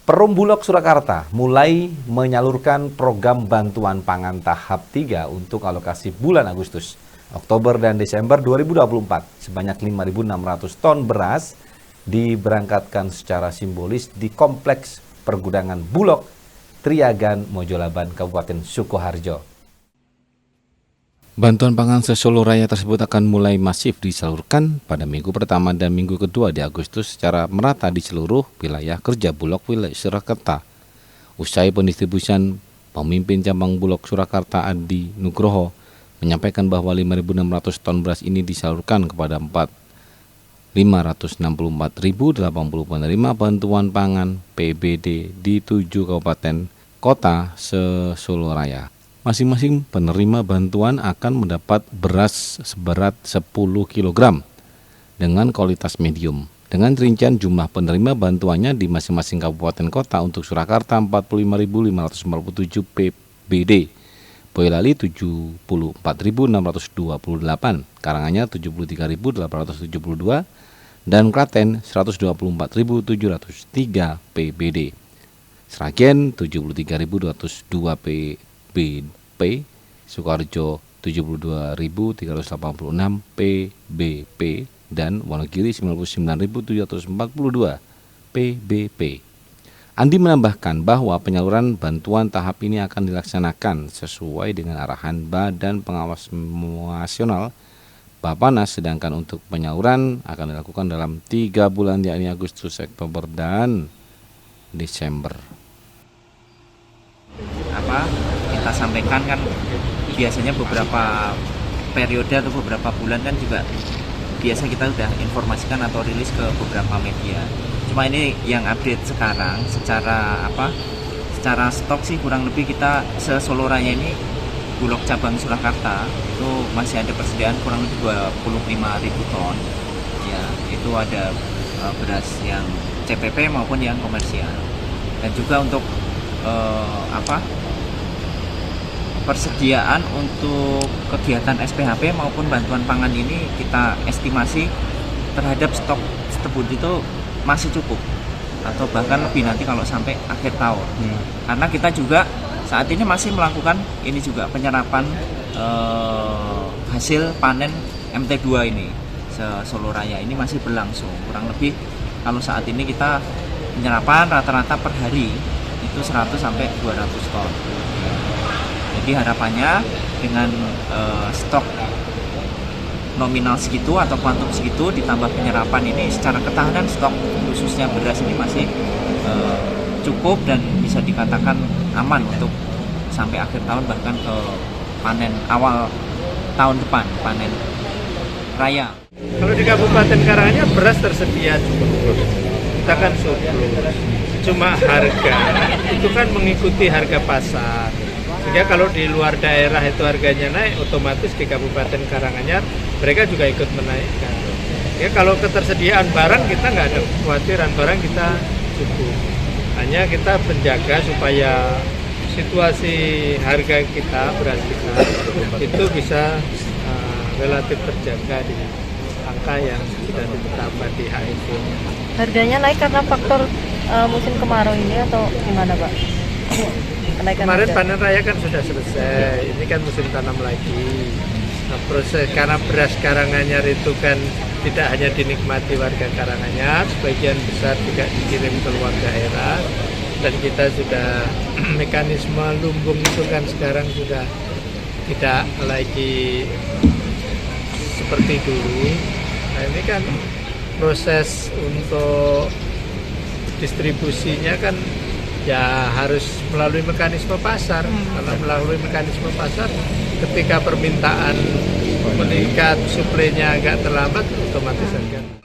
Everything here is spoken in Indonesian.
Perum Bulog Surakarta mulai menyalurkan program bantuan pangan tahap 3 untuk alokasi bulan Agustus, Oktober, dan Desember 2024. Sebanyak 5.600 ton beras diberangkatkan secara simbolis di Kompleks Pergudangan Bulog, Triagan, Mojolaban, Kabupaten Sukoharjo. Bantuan pangan se-Solo Raya tersebut akan mulai masif disalurkan pada minggu pertama dan minggu kedua di Agustus secara merata di seluruh wilayah kerja Bulog wilayah Surakarta. Usai pendistribusian, pemimpin cabang Bulog Surakarta Adi Nugroho menyampaikan bahwa 5.600 ton beras ini disalurkan kepada 564.080 penerima bantuan pangan PBD di 7 kabupaten kota se-Solo Raya. Masing-masing penerima bantuan akan mendapat beras seberat 10 kg dengan kualitas medium. Dengan rincian jumlah penerima bantuannya di masing-masing kabupaten kota untuk Surakarta 45.547 PBD, Boyolali 74.628, Karanganyar 73.872, dan Klaten 124.703 PBD. Sragen 73.202 PBP, Sukoharjo 72.386 PBP, dan Wonogiri 99.742 PBP. Andi menambahkan bahwa penyaluran bantuan tahap ini akan dilaksanakan sesuai dengan arahan Badan Pengawas Nasional Bappenas, sedangkan untuk penyaluran akan dilakukan dalam 3 bulan, yakni Agustus, Oktober, dan Desember. Kita sampaikan kan biasanya beberapa periode atau beberapa bulan kan juga biasa kita udah informasikan atau rilis ke beberapa media. Cuma ini yang update sekarang secara stok sih kurang lebih kita se-Solo Raya ini Bulog cabang Surakarta itu masih ada persediaan kurang lebih 25.000 ton. Ya, itu ada beras yang CPP maupun yang komersial. Dan juga untuk persediaan untuk kegiatan SPHP maupun bantuan pangan ini kita estimasi terhadap stok tersebut itu masih cukup atau bahkan lebih nanti kalau sampai akhir tahun. Karena kita juga saat ini masih melakukan ini juga penyerapan hasil panen MT2 ini se-Solo Raya ini masih berlangsung. Kurang lebih kalau saat ini kita penyerapan rata-rata per hari itu 100 sampai 200 ton. Jadi harapannya dengan stok nominal segitu atau kuantum segitu ditambah penyerapan ini secara ketahanan stok khususnya beras ini masih cukup dan bisa dikatakan aman untuk sampai akhir tahun, bahkan ke panen awal tahun depan, panen raya. Kalau di Kabupaten Karanganyar beras tersedia cukup, kita kan surplus. Cuma harga itu kan mengikuti harga pasar. Sehingga kalau di luar daerah itu harganya naik, otomatis di Kabupaten Karanganyar mereka juga ikut menaikkan. Ya, kalau ketersediaan barang kita nggak ada kekhawatiran, barang kita cukup. Hanya kita menjaga supaya situasi harga kita, beras kita itu bisa relatif terjaga di angka yang sudah ditetapkan di HIP. Harganya naik karena faktor musim kemarau ini atau gimana, Pak? Kemarin panen raya kan sudah selesai, ini kan musim tanam lagi. Nah, proses karena beras Karanganyar itu kan tidak hanya dinikmati warga Karanganyar, sebagian besar juga dikirim ke luar daerah, dan kita sudah mekanisme lumbung itu kan sekarang sudah tidak lagi seperti dulu. Nah, ini kan proses untuk distribusinya kan ya harus melalui mekanisme pasar. Karena melalui mekanisme pasar, ketika permintaan meningkat, suplainya agak terlambat, otomatis harga